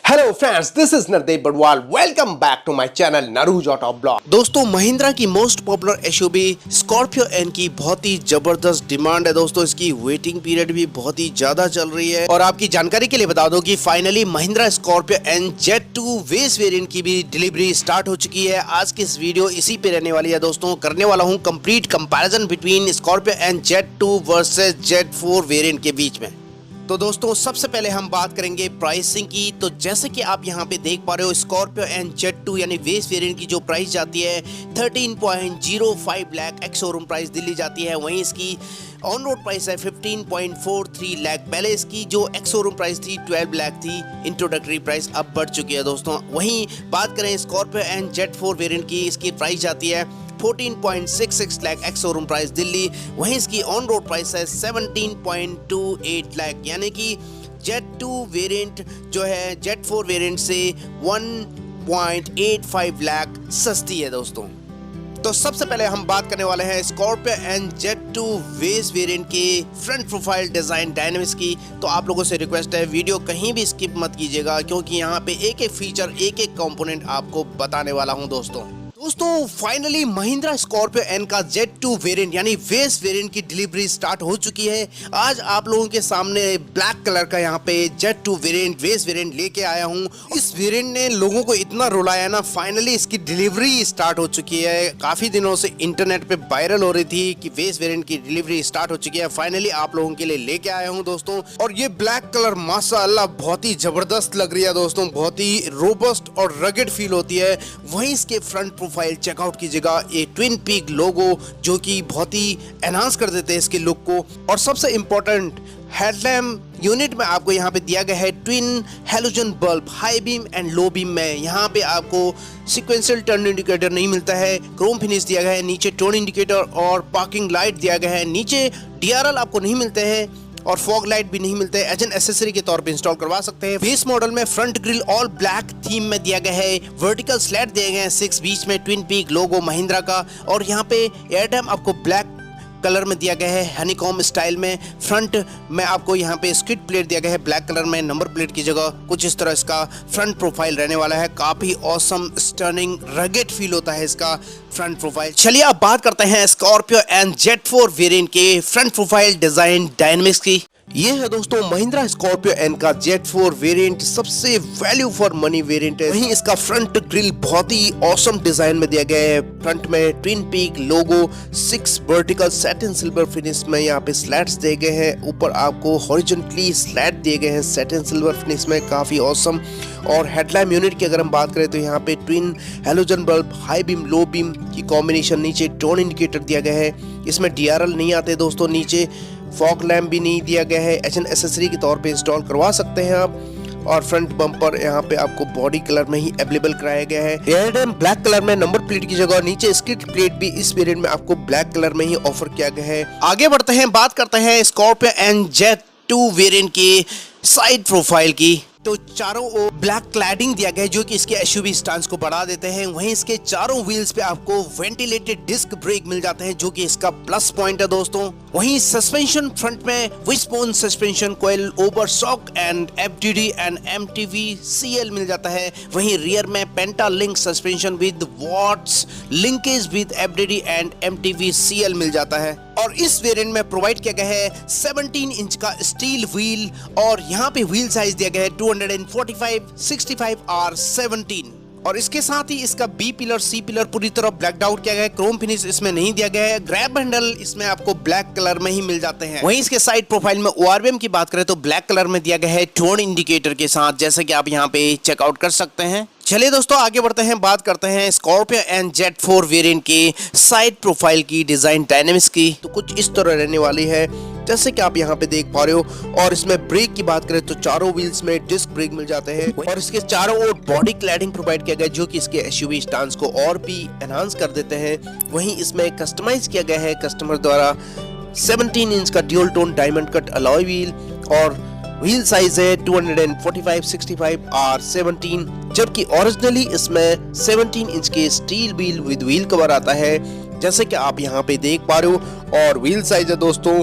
Hello friends, this is Nardev Badwal. Welcome back to my channel Naru's auto blog. दोस्तों, महिंद्रा की most popular SUV Scorpio N की बहुत ही जबरदस्त demand है। दोस्तों, इसकी वेटिंग पीरियड भी बहुत ही ज्यादा चल रही है। और आपकी जानकारी के लिए बता दो कि finally Mahindra Scorpio N Z2 base variant की भी डिलीवरी स्टार्ट हो चुकी है। आज की इस वीडियो इसी पे रहने वाली है दोस्तों। करने वाला हूँ complete comparison between Scorpio N Z2 versus Z4 variant के बीच में। तो दोस्तों, सबसे पहले हम बात करेंगे प्राइसिंग की। तो जैसे कि आप यहाँ पे देख पा रहे हो, स्कॉर्पियो एन Z2 यानी बेस वेरिएंट की जो प्राइस जाती है 13.05 lakh ex showroom price Delhi जाती है। वहीं इसकी ऑन रोड प्राइस है 15.43 लाख। पहले इसकी जो एक्स शोरूम प्राइस थी 12 लाख थी। इंट्रोडक्टरी प्राइस अब बढ़ चुकी है दोस्तों। वहीं बात करें स्कॉर्पियो एन Z4 वेरिएंट की, इसकी प्राइस जाती है 14.66 lakh ex showroom price Delhi. वहीं इसकी ऑन रोड प्राइस है 17.28 लाख, यानी कि Z2 वेरिएंट जो है Z4 वेरिएंट से 1.85 लाख सस्ती है दोस्तों। तो सबसे पहले हम बात करने वाले हैं Scorpio N Z2 base variant के फ्रंट प्रोफाइल डिजाइन डायनामिक्स की। तो आप लोगों से रिक्वेस्ट है, वीडियो कहीं भी स्किप मत कीजिएगा, क्योंकि यहाँ पे एक एक फीचर एक एक कंपोनेंट आपको बताने वाला हूँ दोस्तों। फाइनली महिंद्रा स्कॉर्पियो एन का Z2 वेरिएंट यानी बेस वेरिएंट की डिलीवरी स्टार्ट हो चुकी है। आज आप लोगों के सामने ब्लैक कलर का यहाँ पे Z2 वेरिएंट बेस वेरिएंट लेके आया हूँ। इस वेरिएंट ने लोगों को इतना रुलाया ना, फाइनली इसकी डिलीवरी स्टार्ट हो चुकी है। काफी दिनों से इंटरनेट पे वायरल हो रही थी कि बेस वेरिएंट की डिलीवरी स्टार्ट हो चुकी है। फाइनली आप लोगों के लिए लेके आया हूँ दोस्तों। और ये ब्लैक कलर माशाअल्लाह बहुत ही जबरदस्त लग रही है दोस्तों, बहुत ही रोबस्ट और रगेड फील होती है। वहीं इसके फ्रंट प्रोफाइल चेकआउट कीजिएगा, ये ट्विन पीक लोगो जो कि बहुत ही एनहांस कर देते हैं इसके लुक को। और सबसे इंपॉर्टेंट, हेडलैम्प यूनिट में आपको यहाँ पे दिया गया है twin halogen bulb, high beam and low beam में। यहाँ पे आपको सीक्वेंशियल टर्न इंडिकेटर नहीं मिलता है, क्रोम फिनिश दिया गया है। नीचे टर्न इंडिकेटर और पार्किंग लाइट दिया गया है। नीचे DRL आपको नहीं मिलते हैं और फॉग लाइट भी नहीं मिलते हैं। एज एन एसेसरी के तौर पे इंस्टॉल करवा सकते हैं। बेस मॉडल में front grille all black theme में दिया गया है। वर्टिकल स्लैट दिए गए हैं 6, बीच में ट्विन पीक लोगो महिंद्रा का। और यहाँ पे एयर डैम आपको ब्लैक कलर में दिया गया है, हनीकॉम स्टाइल में। फ्रंट में आपको यहाँ पे स्किड प्लेट दिया गया है ब्लैक कलर में, नंबर प्लेट की जगह। कुछ इस तरह इसका फ्रंट प्रोफाइल रहने वाला है। काफी ऑसम, स्टर्निंग, रगेड फील होता है इसका फ्रंट प्रोफाइल। चलिए अब बात करते हैं स्कॉर्पियो एन Z4 वेरिएंट के फ्रंट प्रोफाइल डिजाइन डायनामिक्स की। ये है दोस्तों महिंद्रा स्कॉर्पियो एन का Z4 वेरिएंट, सबसे वैल्यू फॉर मनी वेरिएंट है। वहीं इसका फ्रंट ग्रिल बहुत ही ऑसम डिजाइन में दिया गया है। फ्रंट में ट्विन पीक लोगो, 6 वर्टिकल सैटिन सिल्वर फिनिश में यहाँ पे स्लैट्स दिए गए हैं। ऊपर आपको हॉरिजॉन्टली स्लैट दिए गए हैं सैटिन सिल्वर फिनिश में, काफी ऑसम। और हेडलैम्प यूनिट की अगर हम बात करें तो यहाँ पे twin halogen bulb, high beam low beam की कॉम्बिनेशन। नीचे टर्न इंडिकेटर दिया गया है, इसमें DRL नहीं आते दोस्तों। नीचे फॉग लैम्प भी नहीं दिया गया है, एज एन एसेसरी के तौर पे इंस्टॉल करवा सकते हैं आप। और फ्रंट बम्पर यहाँ पे आपको बॉडी कलर में ही अवेलेबल कराया गया है। एयर डैम ब्लैक कलर में नंबर प्लेट की जगह। नीचे स्किड प्लेट भी इस वेरिएंट में आपको ब्लैक कलर में ही ऑफर किया गया है। आगे बढ़ते हैं, बात करते हैं स्कॉर्पियो एन Z2 वेरिएंट की साइड प्रोफाइल की। तो चारों ओर ब्लैक क्लैडिंग दिया गया है जो कि इसके एसयूवी स्टांस को बढ़ा देते हैं। वहीं इसके चारों व्हील्स पे आपको वेंटिलेटेड डिस्क ब्रेक मिल जाते हैं जो कि इसका प्लस पॉइंट है दोस्तों। वहीं सस्पेंशन फ्रंट में wishbone suspension coil, over shock and FDD and MTV CL मिल जाता है। वहीं रियर में penta link suspension with Watt's linkage with FDD and MTV CL मिल जाता है। और इस वेरिएंट में प्रोवाइड किया गया है 17 इंच का स्टील व्हील। और यहाँ पे व्हील साइज दिया गया है 245, 65 और 17। और इसके साथ ही इसका B पिलर, C पिलर पूरी तरह ब्लैक आउट किया गया है। क्रोम फिनिश इसमें नहीं दिया गया है। ग्रैब हैंडल इसमें आपको ब्लैक कलर में ही मिल जाते हैं। वहीं इसके साइड प्रोफाइल में ORVM की बात करें तो ब्लैक कलर में दिया गया है टर्न इंडिकेटर के साथ, जैसे कि आप यहाँ पे चेकआउट कर सकते हैं। चलिए दोस्तों आगे बढ़ते हैं, बात करते हैं स्कॉर्पियो एन Z4 वेरिएंट के साइड प्रोफाइल की डिजाइन डायनामिक्स की। तो कुछ इस तरह रहने वाली है जैसे कि आप यहाँ पे देख पा रहे हो। और इसमें ब्रेक की बात करें तो चारों व्हील्स में डिस्क ब्रेक मिल जाते हैं। और इसके चारों ओर बॉडी क्लैडिंग प्रोवाइड किया गया जो कि इसके एसयूवी स्टांस को और भी एनहांस कर देते हैं। वहीं इसमें कस्टमाइज किया गया है कस्टमर द्वारा 17 इंच का dual tone diamond cut alloy wheel. और व्हील साइज है 245, 65 और 17, जबकि ओरिजिनली इसमें 17 इंच के steel wheel with wheel cover आता है जैसे कि आप यहाँ पे देख पा रहे हो। और व्हील साइज है दोस्तों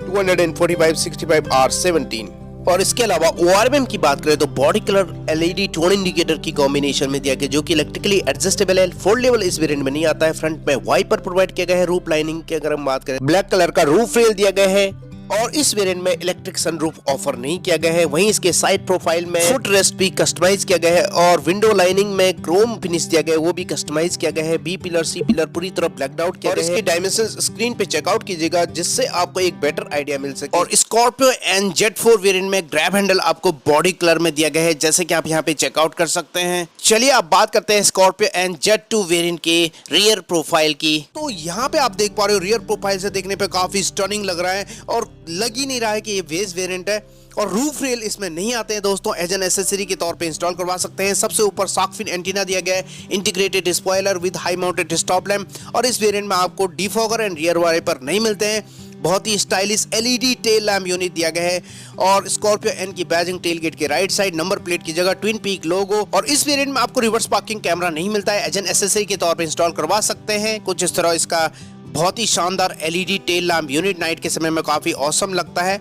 245, 65 और 17। और इसके अलावा ORVM की बात करें तो body colour LED tone indicator की कॉम्बिनेशन में दिया गया, जो कि इलेक्ट्रिकली एडजस्टेबल है। फोल्डेबल इस वेरिएंट में नहीं आता है। फ्रंट में वाइपर प्रोवाइड किया गया है। रूफ लाइनिंग की अगर हम बात करें, ब्लैक कलर का रूफ रेल दिया गया है और इस वेरिएंट में इलेक्ट्रिक सनरूफ ऑफर नहीं किया गया है। वहीं इसके साइड प्रोफाइल में फुट रेस्ट भी कस्टमाइज किया गया है और विंडो लाइनिंग में क्रोम फिनिश दिया गया है, वो भी कस्टमाइज किया गया है। बी पिलर सी पिलर पूरी तरह ब्लैक्ड आउट किया गया है। इसके डायमेंशंस स्क्रीन पे चेकआउट कीजिएगा, जिससे आपको एक बेटर आइडिया मिल सके। और स्कॉर्पियो एंड Z4 वेरिएंट में ग्रैब हैंडल आपको बॉडी कलर में दिया गया है, जैसे कि आप यहाँ पे चेकआउट कर सकते हैं। चलिए आप बात करते हैं स्कॉर्पियो एंड Z2 वेरिएंट के रियर प्रोफाइल की। तो यहाँ पे आप देख पा रहे हो, रियर प्रोफाइल से देखने पे काफी स्टनिंग लग रहा है और लग ही नहीं रहा है कि ये बेस वेरिएंट है। और रूफ रेल इसमें नहीं आते हैं दोस्तों, एज एन एसेसरी के तौर पे इंस्टॉल करवा सकते हैं। सबसे ऊपर शार्क फिन एंटीना दिया गया है, integrated spoiler with high mounted stop lamp. और इस वेरिएंट में आपको डिफॉगर एंड रियर वाइपर नहीं मिलते हैं। बहुत ही stylish LED tail lamp unit दिया गया है और स्कॉर्पियो एन की बैजिंग टेल गेट के राइट साइड नंबर प्लेट की जगह ट्विन पीक लोगो। और इस वेरिएंट में आपको रिवर्स पार्किंग कैमरा नहीं मिलता है, एज एन एसेसरी के तौर पे इंस्टॉल करवा सकते हैं। कुछ इस तरह इसका बहुत ही शानदार LED tail lamp unit night के समय में काफी ऑसम लगता है,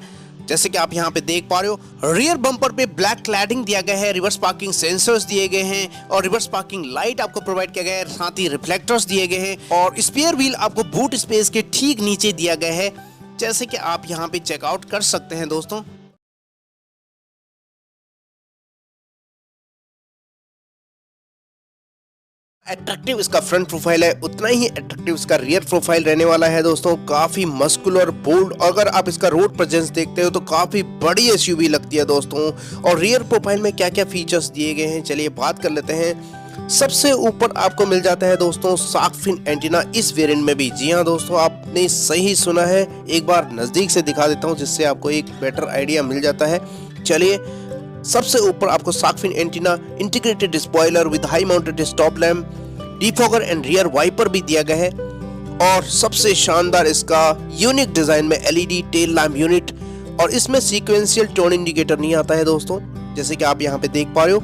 जैसे कि आप यहाँ पे देख पा रहे हो। रियर बम्पर पे ब्लैक क्लैडिंग दिया गया है, रिवर्स पार्किंग सेंसर्स दिए गए हैं और रिवर्स पार्किंग लाइट आपको प्रोवाइड किया गया है, साथ ही रिफ्लेक्टर्स दिए गए हैं। और स्पेयर व्हील आपको बूट स्पेस के ठीक नीचे दिया गया है, जैसे कि आप यहाँ पे चेकआउट कर सकते हैं दोस्तों। अट्रैक्टिव इसका फ्रंट प्रोफाइल है, उतना ही अट्रैक्टिव इसका रियर प्रोफाइल रहने वाला है दोस्तों। काफी मस्कुलर बोल्ड, अगर आप इसका रोड प्रेजेंस देखते हो तो काफी बड़ी SUV लगती है दोस्तों। और रियर प्रोफाइल में क्या क्या फीचर्स दिए गए हैं, चलिए बात कर लेते हैं। सबसे ऊपर आपको मिल जाता है दोस्तों शार्क फिन एंटीना इस वेरिएंट में भी। जी हाँ दोस्तों, आपने सही सुना है, एक बार नजदीक से दिखा देता हूँ जिससे आपको एक बेटर आइडिया मिल जाता है। चलिए, सबसे यूपर आपको shark fin antenna, integrated spoiler with high mounted stop lamp, defogger and rear wiper भी दिया गया है। और सबसे शानदार इसका यूनिक डिजाइन में LED टेल लैम्प यूनिट, और इसमें सीक्वेंशियल टोन इंडिकेटर नहीं आता है दोस्तों, जैसे कि आप यहाँ पे देख पा रहे हो।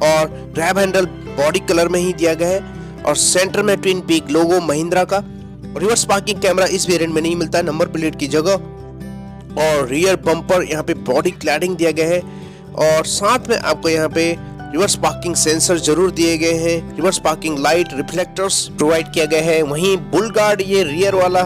और ग्रैब हैंडल बॉडी कलर में ही दिया गया है और सेंटर में ट्विन पीक लोगो महिंद्रा का। रिवर्स पार्किंग कैमरा इस वेरिएंट में नहीं मिलता है, नंबर प्लेट की जगह। और रियर बम्पर यहाँ पे बॉडी क्लैडिंग दिया गया है और साथ में आपको यहाँ पे रिवर्स पार्किंग सेंसर जरूर दिए गए हैं, reverse parking light, reflectors provide किया गया है। वहीं बुल गार्ड ये रियर वाला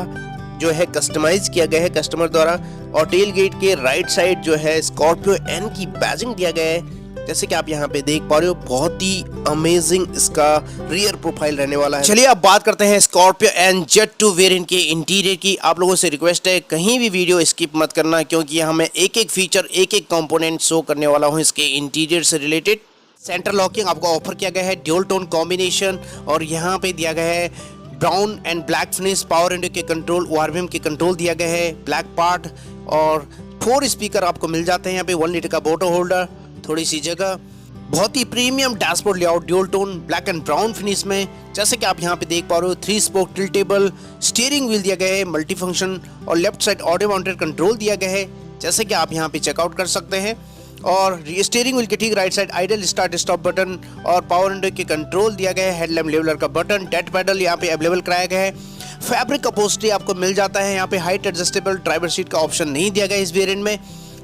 जो है कस्टमाइज किया गया है कस्टमर द्वारा। और टेल गेट के राइट साइड जो है स्कॉर्पियो एन की बैजिंग दिया गया है, जैसे कि आप यहाँ पे देख पा रहे हो। बहुत ही अमेजिंग इसका रियर प्रोफाइल रहने वाला है। चलिए अब बात करते हैं स्कॉर्पियो एन Z2 वेरिएंट के इंटीरियर की। आप लोगों से रिक्वेस्ट है कहीं भी वीडियो स्किप मत करना, क्योंकि यहाँ मैं एक एक फीचर, एक एक कंपोनेंट शो करने वाला हूँ इसके इंटीरियर से रिलेटेड। सेंटर लॉकिंग आपको ऑफर किया गया है, ड्यूल टोन कॉम्बिनेशन, और यहाँ पे दिया गया है brown and black finish. Power window के कंट्रोल, ORVM के कंट्रोल दिया गया है, ब्लैक पार्ट। और 4 स्पीकर आपको मिल जाते हैं यहाँ पे, 1 लीटर का बोटल होल्डर, थोड़ी सी जगह। बहुत ही premium dashboard layout, dual tone black and brown finish में, जैसे कि आप यहाँ पे देख पा रहे हो। 3 स्पोक टिल्टेबल स्टीयरिंग व्हील दिया गया है, मल्टी फंक्शन, और left side audio mounted control दिया गया है, जैसे कि आप यहाँ पे चेकआउट कर सकते हैं। और स्टीयरिंग व्हील के ठीक right side idol start stop button और पावर विंडो के कंट्रोल दिया गया है, हेडलैम्प लेवलर का बटन, डेट पैडल यहाँ पे अवेलेबल कराया गया है। फैब्रिक अपहोल्स्ट्री आपको मिल जाता है यहाँ पे। हाइट एडजस्टेबल ड्राइवर सीट का ऑप्शन नहीं दिया गया इस वेरिएंट में,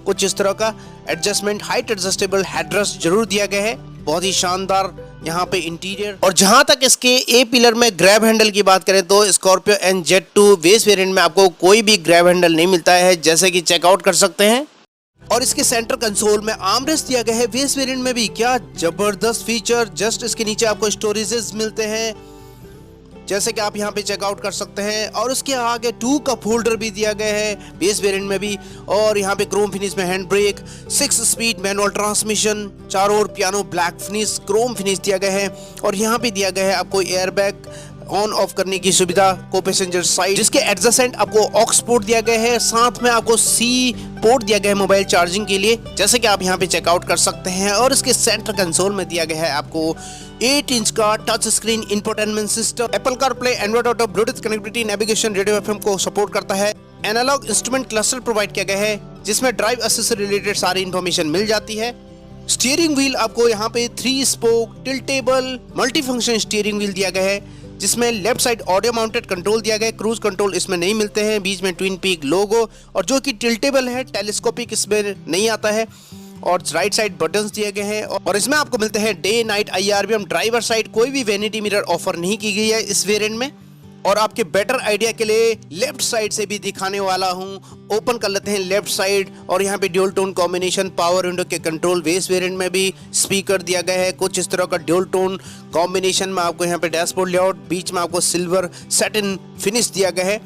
कुछ इस तरह का एडजस्टमेंट। हाइट एडजस्टेबल हेडरेस्ट जरूर दिया गया है, बहुत ही शानदार यहाँ पे इंटीरियर। और जहां तक इसके ए पिलर में ग्रैब हैंडल की बात करें तो Scorpio N Z2 base variant में आपको कोई भी ग्रैब हैंडल नहीं मिलता है, जैसे कि चेकआउट कर सकते हैं। और इसके सेंटर कंसोल में आर्मरेस्ट दिया गया है बेस वेरिएंट में भी। क्या जबरदस्त फीचर। जस्ट इसके नीचे आपको स्टोरेजेस मिलते हैं, जैसे कि आप यहाँ पे चेकआउट कर सकते हैं। और उसके आगे 2 कप होल्डर भी दिया गया है बेस वेरिएंट में भी। और यहाँ पे क्रोम फिनिश में hand brake, 6 speed manual transmission, चारों ओर piano black finish, chrome finish दिया गया है। और यहाँ पे दिया गया है आपको एयरबैग ऑन ऑफ करने की सुविधा, को पैसेंजर साइड, जिसके एडजेसेंट आपको ऑक्स पोर्ट दिया गया है, साथ में आपको C पोर्ट दिया गया है मोबाइल चार्जिंग के लिए, जैसे कि आप यहाँ पे चेकआउट कर सकते हैं। और इसके सेंटर कंसोल में दिया गया है आपको 8 इंच का touch screen infotainment system, Apple CarPlay, Android Auto, Bluetooth connectivity, navigation, radio FM को सपोर्ट करता है। एनालॉग इंस्ट्रूमेंट क्लस्टर प्रोवाइड किया गया है, जिसमें ड्राइव असिस्ट से रिलेटेड सारी इंफॉर्मेशन मिल जाती है। स्टीयरिंग व्हील आपको यहाँ पे 3 spoke tiltable multi function steering wheel दिया गया है, जिसमें left side audio mounted control दिया गया है। क्रूज कंट्रोल इसमें नहीं मिलते हैं। बीच में ट्विन पीक लोगो और जो कि टिल्टेबल है, टेलीस्कोपिक इसमें नहीं आता है। और राइट साइड बटन्स दिए गए हैं और इसमें आपको मिलते हैं day night IRBM। Driver side कोई भी वैनिटी मिरर ऑफर नहीं की गई है इस वेरिएंट में। और आपके बेटर आइडिया के लिए लेफ्ट साइड से भी दिखाने वाला हूं। ओपन कर लेते हैं लेफ्ट साइड और यहाँ पे dual tone combination, power window के कंट्रोल, बेस वेरिएंट में भी स्पीकर दिया गया है। कुछ इस तरह का ड्यूल टोन कॉम्बिनेशन में आपको यहाँ पे डैशबोर्ड लेआउट, बीच में आपको सिल्वर सैटिन फिनिश दिया गया है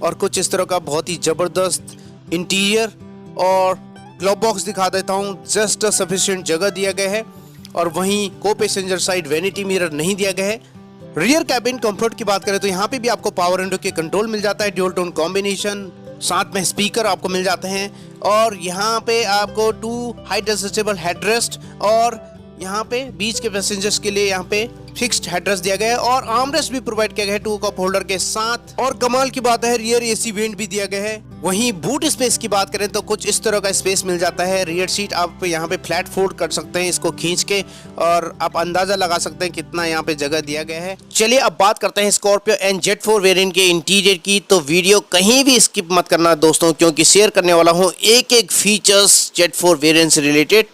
और कुछ इस तरह का बहुत ही जबरदस्त इंटीरियर। और ग्लोव बॉक्स दिखा देता हूँ, जस्ट सफिशिएंट जगह दिया गया है। और वहीं को पैसेंजर साइड वैनिटी मिरर नहीं दिया गया है। रियर कैबिन कंफर्ट की बात करें तो यहाँ पे भी आपको पावर विंडो के कंट्रोल मिल जाता है, ड्यूल टोन कॉम्बिनेशन, साथ में स्पीकर आपको मिल जाते हैं। और यहाँ पे आपको 2 हाइट एडजस्टेबल हेडरेस्ट और यहाँ पे बीच के पैसेंजर्स के लिए यहाँ पे फिक्स्ड हेडरेस्ट दिया गया है और आर्मरेस्ट भी प्रोवाइड किया गया है 2 कप होल्डर के साथ। और कमाल की बात है, रियर AC वेंट भी दिया गया है। वहीं बूट स्पेस की बात करें तो कुछ इस तरह का स्पेस मिल जाता है। रियर सीट आप यहाँ पे फ्लैट फोल्ड कर सकते हैं इसको खींच के और आप अंदाजा लगा सकते हैं कितना यहाँ पे जगह दिया गया है। चलिए अब बात करते हैं स्कॉर्पियो एंड Z4 वेरिएंट के इंटीरियर की। तो वीडियो कहीं भी स्किप मत करना दोस्तों, क्योंकि शेयर करने वाला हूँ एक फीचर्स Z4 वेरिएंट से रिलेटेड।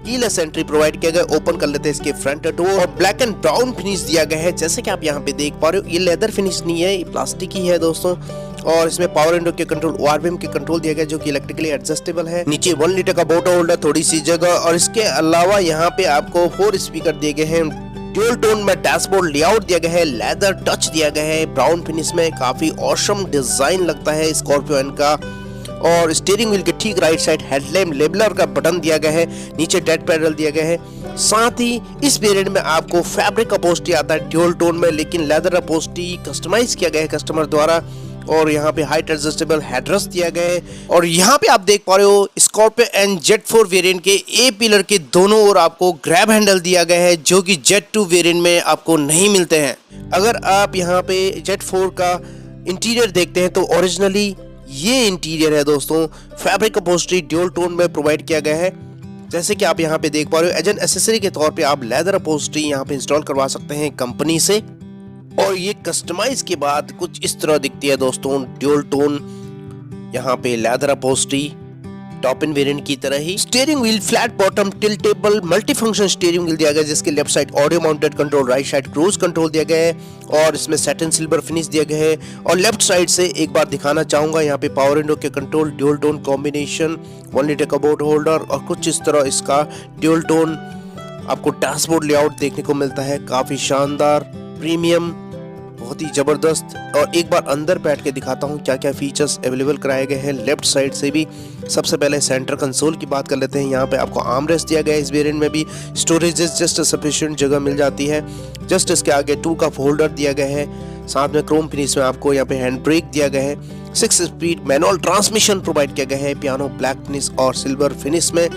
कीलेस एंट्री प्रोवाइड किया गया। ओपन कर लेते हैं इसके फ्रंट डोर और ब्लैक एंड ब्राउन फिनिश दिया गया है। जैसे कि आप यहाँ पे देख पा रहे हो, ये लेदर फिनिश नहीं है, ये प्लास्टिक ही है दोस्तों। और इसमें पावर विंडो के कंट्रोल, ORVM के कंट्रोल दिया गया जो कि इलेक्ट्रिकली एडजस्टेबल है। नीचे 1 लीटर का बोटल होल्डर, थोड़ी सी जगह और इसके अलावा यहाँ पे आपको 4 स्पीकर दिए गए हैं। ड्यूल टोन में डैशबोर्ड लेआउट दिया गया है, लेदर टच दिया गया है ब्राउन फिनिश में। काफी ऑसम डिजाइन लगता है स्कॉर्पियो एन का। और स्टीयरिंग व्हील के ठीक राइट साइड हेडलैम्प लेबलर का बटन दिया गया है। नीचे डेड पैडल दिया गया है। साथ ही इस वेरिएंट में आपको फैब्रिक अपहोल्स्ट्री आता है ड्यूल टोन में, लेकिन लेदर अपहोल्स्ट्री कस्टमाइज किया गया है कस्टमर द्वारा। और यहाँ पे हाइट एडजस्टेबल हेडरेस्ट दिया गया है। और यहाँ पे आप देख पा रहे हो स्कॉर्पियो एंड Z4 वेरिएंट के A पिलर के दोनों ओर आपको ग्रैब हैंडल दिया गया है जो कि Z2 वेरिएंट में आपको नहीं मिलते हैं। अगर आप यहाँ पे Z4 का इंटीरियर देखते हैं तो ओरिजिनली ये इंटीरियर है दोस्तों, फैब्रिक अपहोल्स्ट्री ड्यूल टोन में प्रोवाइड किया गया है। जैसे कि आप यहाँ पे देख पा रहे हो, एज एन एसेसरी के तौर पे आप लेदर अपहोल्स्ट्री यहाँ पे इंस्टॉल करवा सकते हैं कंपनी से। और ये कस्टमाइज के बाद कुछ इस तरह दिखती है दोस्तों, ड्यूल टोन यहाँ पे leather upholstery top in variant की तरह ही। Steering wheel flat bottom tiltable multi function steering wheel दिया गया है, जिसके left side audio mounted control, right side cruise control दिया गया है और इसमें सैटिन सिल्वर फिनिश दिया गया है। और लेफ्ट साइड से एक बार दिखाना चाहूंगा, यहाँ पे पावर विंडो के control, dual tone combination, 1 litre का बोट होल्डर और कुछ इस तरह इसका ड्यूल टोन आपको डैशबोर्ड लेआउट देखने को मिलता है। काफी शानदार, प्रीमियम, बहुत ही जबरदस्त। और एक बार अंदर बैठ के दिखाता हूँ क्या क्या फीचर्स अवेलेबल कराए गए हैं लेफ्ट साइड से भी। सबसे पहले सेंटर कंसोल की बात कर लेते हैं। यहाँ पे आपको आर्मरेस्ट दिया गया है, इस वेरिएंट में भी स्टोरेज जस्ट सफिशिएंट जगह मिल जाती है। जस्ट इसके आगे 2 कप होल्डर दिया गया है। साथ में क्रोम फिनिश में आपको यहाँ पे हैंड ब्रेक दिया गया है। 6 स्पीड मैनुअल ट्रांसमिशन प्रोवाइड किया गया है, पियानो ब्लैक फिनिश और सिल्वर फिनिश में।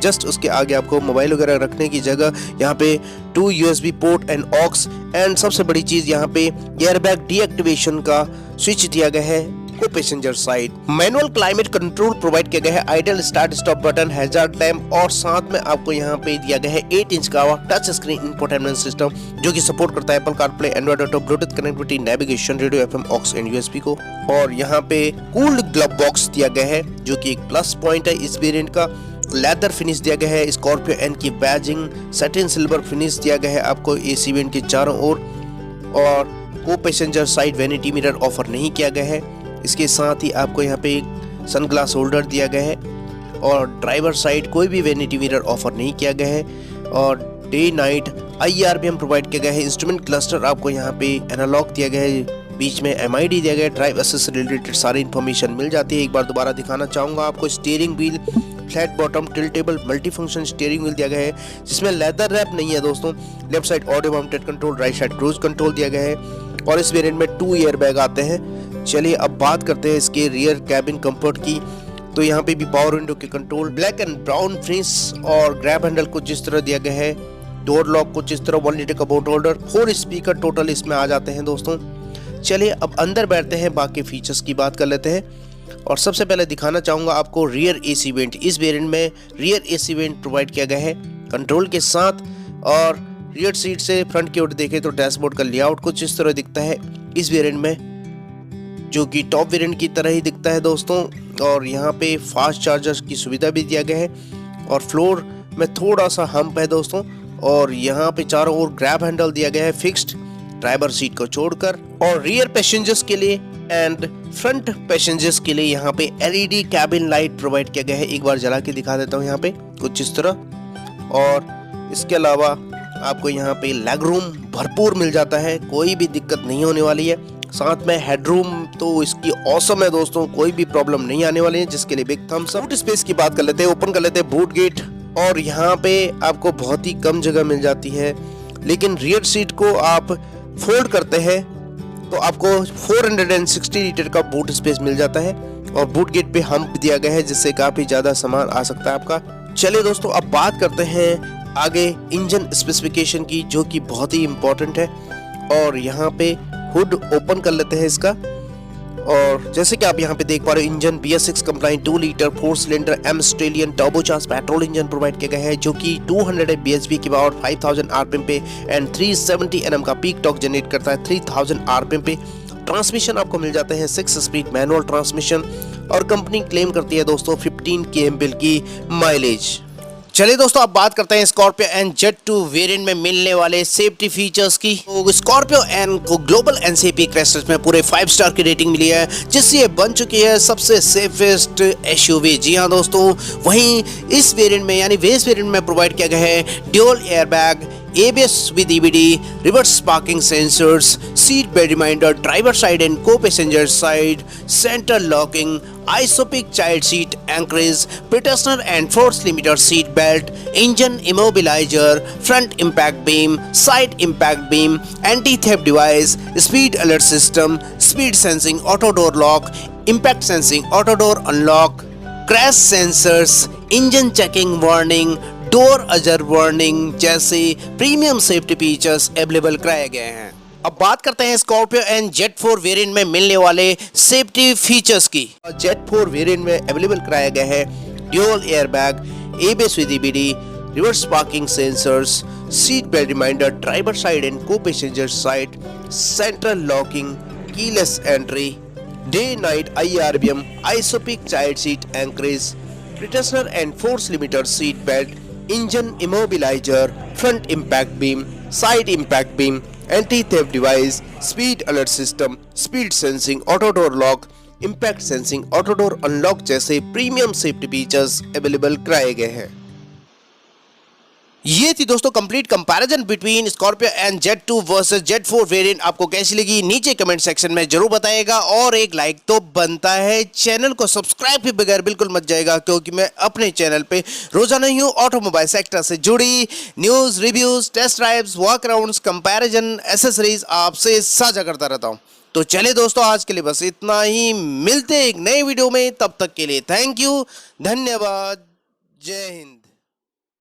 जस्ट उसके आगे आपको मोबाइल वगैरह रखने की जगह, यहाँ पे 2 USB port and aux and सबसे बड़ी चीज यहाँ पे एयरबैग डीएक्टिवेशन का स्विच दिया गया है। को passenger side manual climate control provide किया गया है, idol start stop button, hazard lamp और साथ में आपको यहाँ पे दिया गया है 8 इंच का टच स्क्रीन इंफोटेनमेंट सिस्टम जो कि सपोर्ट करता है Apple CarPlay, Android Auto, Bluetooth connectivity, navigation, radio, FM, aux and USB को। और यहाँ पे कूल्ड ग्लव बॉक्स दिया गया है जो कि एक प्लस पॉइंट है इस वेरिएंट का। लेदर फिनिश दिया गया है, स्कॉर्पियो एन की बैजिंग, सैटिन सिल्वर फिनिश दिया गया है आपको AC वेंट के चारों ओर। और को passenger side vanity mirror offer नहीं किया गया है। इसके साथ ही आपको यहाँ पे एक सनग्लास होल्डर दिया गया है और ड्राइवर साइड कोई भी वैनिटी मिरर ऑफर नहीं किया गया है। और डे नाइट IRBM प्रोवाइड किया गया है। इंस्ट्रूमेंट क्लस्टर आपको यहाँ पे एनालॉग दिया गया है, बीच में MID दिया गया है। ड्राइव असिस्ट से रिलेटेड सारी इन्फॉर्मेशन मिल जाती है। एक बार दोबारा दिखाना चाहूँगा आपको, steering wheel flat bottom tiltable multi function steering wheel दिया गया है जिसमें लेदर रैप नहीं है दोस्तों। Left side audio mounted control, right side cruise control दिया गया है और इस वेरिएंट में 2 एयरबैग आते हैं। चलिए अब बात करते हैं इसके रियर कैबिन कंफर्ट की। तो यहाँ पे भी पावर विंडो के control, black and brown finish और ग्रैब हैंडल कुछ इस तरह दिया गया है। डोर लॉक कुछ इस तरह, 1 लीटर का बोट होल्डर, 4 स्पीकर टोटल इसमें आ जाते हैं दोस्तों। चलिए अब अंदर बैठते हैं, बाकी फीचर्स की बात कर लेते हैं। और सबसे पहले दिखाना चाहूँगा आपको रियर AC वेंट। इस वेरिएंट में रियर AC वेंट प्रोवाइड किया गया है कंट्रोल के साथ। और रियर सीट से फ्रंट की ओर देखें तो डैशबोर्ड का लेआउट कुछ इस तरह दिखता है इस वेरिएंट में, जो कि टॉप वेरिएंट की तरह ही दिखता है दोस्तों। और यहाँ पे फास्ट चार्जर की सुविधा भी दिया गया है और फ्लोर में थोड़ा सा हम्प है दोस्तों। और यहाँ पे चारों ओर ग्रैब हैंडल दिया गया है फिक्स्ड ड्राइवर सीट को छोड़कर। और रियर पैसेंजर्स के लिए एंड फ्रंट पैसेंजर्स के लिए यहाँ पे एलईडी कैबिन लाइट प्रोवाइड किया गया है। एक बार जला के दिखा देता हूँ यहाँ पे कुछ इस तरह। और इसके अलावा आपको यहाँ पे लेग रूम भरपूर मिल जाता है, कोई भी दिक्कत नहीं होने वाली है। साथ में हेडरूम तो इसकी ऑसम है दोस्तों, कोई भी प्रॉब्लम नहीं आने वाली है, जिसके लिए big thumbs up. Boot space की बात कर लेते हैं, ओपन कर लेते हैं बूट गेट। और यहाँ पे आपको बहुत ही कम जगह मिल जाती है, लेकिन रियर सीट को आप फोल्ड करते हैं तो आपको 460 लीटर का बूट स्पेस मिल जाता है। और बूट गेट पे हम्प दिया गया है, जिससे काफी ज्यादा सामान आ सकता है आपका। चलिए दोस्तों, अब बात करते हैं आगे इंजन स्पेसिफिकेशन की, जो कि बहुत ही इंपॉर्टेंट है। और यहाँ पे हुड ओपन कर लेते हैं इसका। और जैसे कि आप यहाँ पे देख पा रहे हो, engine BS6 compliant 2 litre 4 cylinder एम ऑस्ट्रेलियन टर्बोचार्ज पेट्रोल इंजन प्रोवाइड किया गया है, जो कि 200 bhp की पावर 5000 rpm पे एंड 370 Nm का पीक टॉर्क जनरेट करता है 3000 rpm पे। ट्रांसमिशन आपको मिल जाता है 6 स्पीड मैनुअल ट्रांसमिशन। और कंपनी क्लेम करती है दोस्तों 15 km की माइलेज। चलिए दोस्तों, अब बात करते हैं स्कॉर्पियो एन जेट 2 वेरिएंट में मिलने वाले सेफ्टी फीचर्स की। तो स्कॉर्पियो एन को ग्लोबल एनसीपी क्रैश में पूरे 5 स्टार की रेटिंग मिली है, जिससे ये बन चुकी है सबसे सेफेस्ट एसयूवी। जी हाँ दोस्तों, वहीं इस वेरिएंट में यानी बेस वेरिएंट में प्रोवाइड किया गया है dual airbag, ABS with EBD, reverse parking sensors, seat belt reminder, driver side and co-passenger side, center locking, isopic child seat anchorage, pretensioner and force limiter seat belt, engine immobilizer, front impact beam, side impact beam, anti-theft device, speed alert system, speed sensing auto door lock, impact sensing auto door unlock, crash sensors, engine checking warning, door अजर warning जैसे premium safety features available कराए गए हैं। अब बात करते हैं Scorpio N jet 4 variant में मिलने वाले सेफ्टी फीचर्स की। जेट 4 वेरिएंट में अवेलेबल कराया गया है dual airbag, ABS with EBD, reverse parking sensors, seat belt reminder, driver side and co passenger side, central locking, keyless entry, day night IRBM, ISOFIX child seat anchorage, pretensioner and force limiter seat belt, engine immobilizer, front impact beam, side impact beam, anti-theft device, speed alert system, speed sensing auto door lock, impact sensing auto door unlock जैसे premium safety features available कराए गए हैं। ये थी दोस्तों complete comparison between Scorpio N Z 2 versus Z 4 variant. आपको कैसी लगी नीचे कमेंट सेक्शन में जरूर बताइएगा, और एक लाइक तो बनता है। चैनल को सब्सक्राइब के बगैर बिल्कुल मत जाएगा, क्योंकि मैं अपने चैनल पे रोजाना ही ऑटोमोबाइल सेक्टर से जुड़ी news, reviews, test drives, walk arounds, comparison, accessories आपसे साझा करता रहता हूँ। तो चले दोस्तों, आज के लिए बस इतना ही। मिलते एक नए वीडियो में, तब तक के लिए थैंक यू, धन्यवाद, जय हिंद।